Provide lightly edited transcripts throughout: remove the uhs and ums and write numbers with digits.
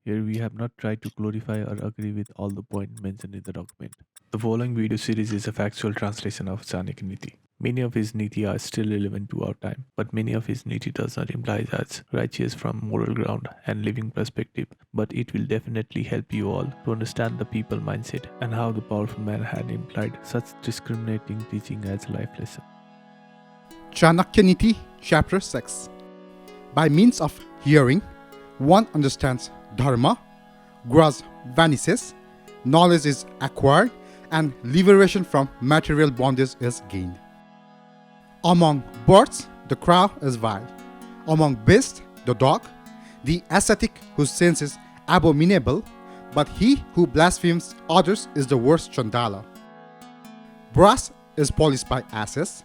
Here we have not tried to glorify or agree with all the points mentioned in the document. The following video series is a factual translation of Chanakya Niti. Many of his Niti are still relevant to our time, but many of his Niti does not imply as righteous from moral ground and living perspective, but it will definitely help you all to understand the people mindset and how the powerful man had implied such discriminating teaching as a life lesson. Chanakya Niti, Chapter 6. By means of hearing, one understands dharma, grudge vanishes, knowledge is acquired, and liberation from material bondage is gained. Among birds, the crow is vile. Among beasts, the dog, the ascetic whose sense is abominable, but he who blasphemes others is the worst Chandala. Brass is polished by asses,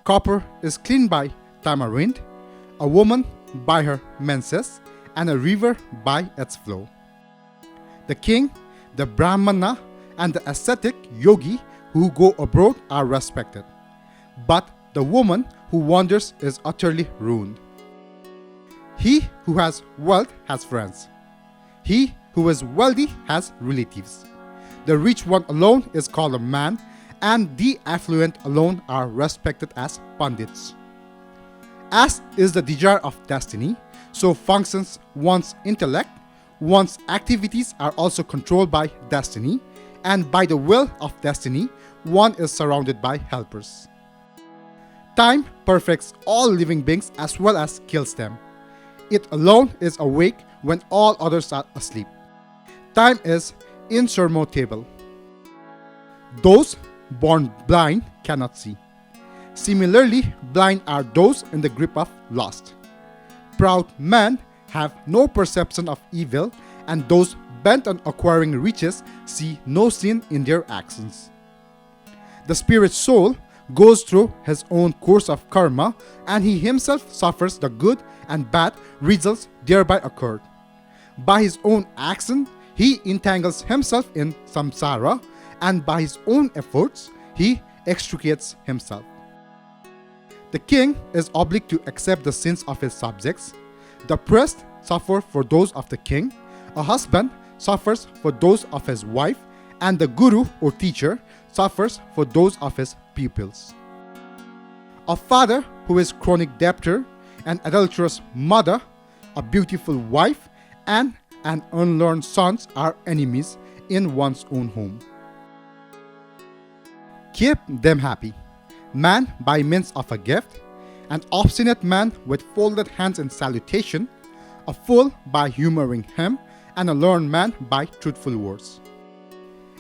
copper is cleaned by tamarind, a woman by her menses, and a river by its flow. The king, the brahmana, and the ascetic yogi who go abroad are respected, but the woman who wanders is utterly ruined. He who has wealth has friends. He who is wealthy has relatives. The rich one alone is called a man, and the affluent alone are respected as pandits. As is the desire of destiny, so functions one's intellect. One's activities are also controlled by destiny, and by the will of destiny, one is surrounded by helpers. Time perfects all living beings as well as kills them. It alone is awake when all others are asleep. Time is insurmountable. Those born blind cannot see. Similarly, blind are those in the grip of lust. Proud men have no perception of evil, and those bent on acquiring riches see no sin in their actions. The spirit soul goes through his own course of karma, and he himself suffers the good and bad results thereby occurred. By his own action, he entangles himself in samsara, and by his own efforts, he extricates himself. The king is obliged to accept the sins of his subjects. The priest suffers for those of the king. A husband suffers for those of his wife, and the guru or teacher suffers for those of his pupils. A father who is chronic debtor, an adulterous mother, a beautiful wife, and an unlearned son are enemies in one's own home. Keep them happy. Man by means of a gift, an obstinate man with folded hands in salutation, a fool by humoring him, and a learned man by truthful words.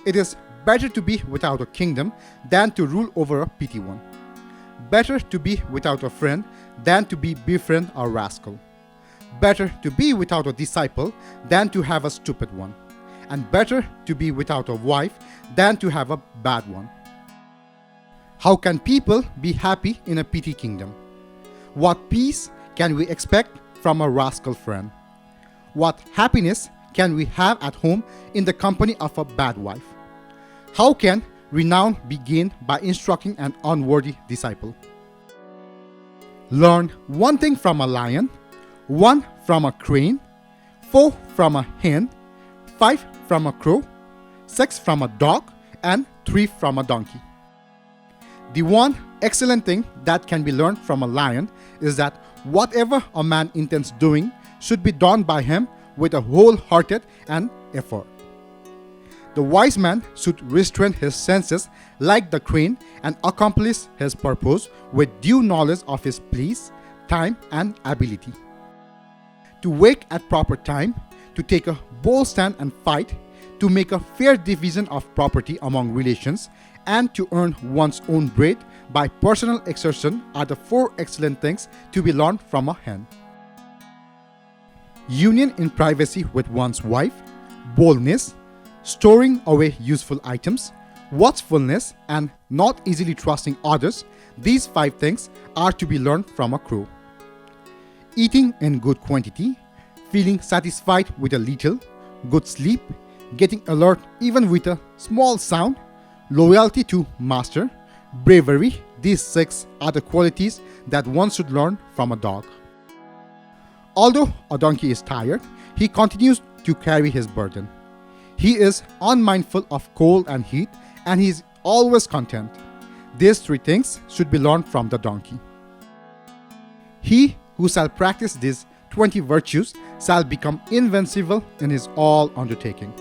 It is better to be without a kingdom than to rule over a petty one. Better to be without a friend than to befriend a rascal. Better to be without a disciple than to have a stupid one. And better to be without a wife than to have a bad one. How can people be happy in a petty kingdom? What peace can we expect from a rascal friend? What happiness can we have at home in the company of a bad wife? How can renown be gained by instructing an unworthy disciple? Learn one thing from a lion, one from a crane, 4 from a hen, 5 from a crow, 6 from a dog, and 3 from a donkey. The one excellent thing that can be learned from a lion is that whatever a man intends doing should be done by him with a wholehearted and effort. The wise man should restrain his senses like the crane and accomplish his purpose with due knowledge of his place, time, and ability. To wake at proper time, to take a bold stand and fight, to make a fair division of property among relations, and to earn one's own bread by personal exertion are the 4 excellent things to be learned from a hen. Union in privacy with one's wife, boldness, storing away useful items, watchfulness, and not easily trusting others, these 5 things are to be learned from a crow. Eating in good quantity, feeling satisfied with a little, good sleep, getting alert even with a small sound, loyalty to master, bravery, these 6 are the qualities that one should learn from a dog. Although a donkey is tired, he continues to carry his burden. He is unmindful of cold and heat, and he is always content. These three things should be learned from the donkey. He who shall practice these 20 virtues shall become invincible in his all undertaking.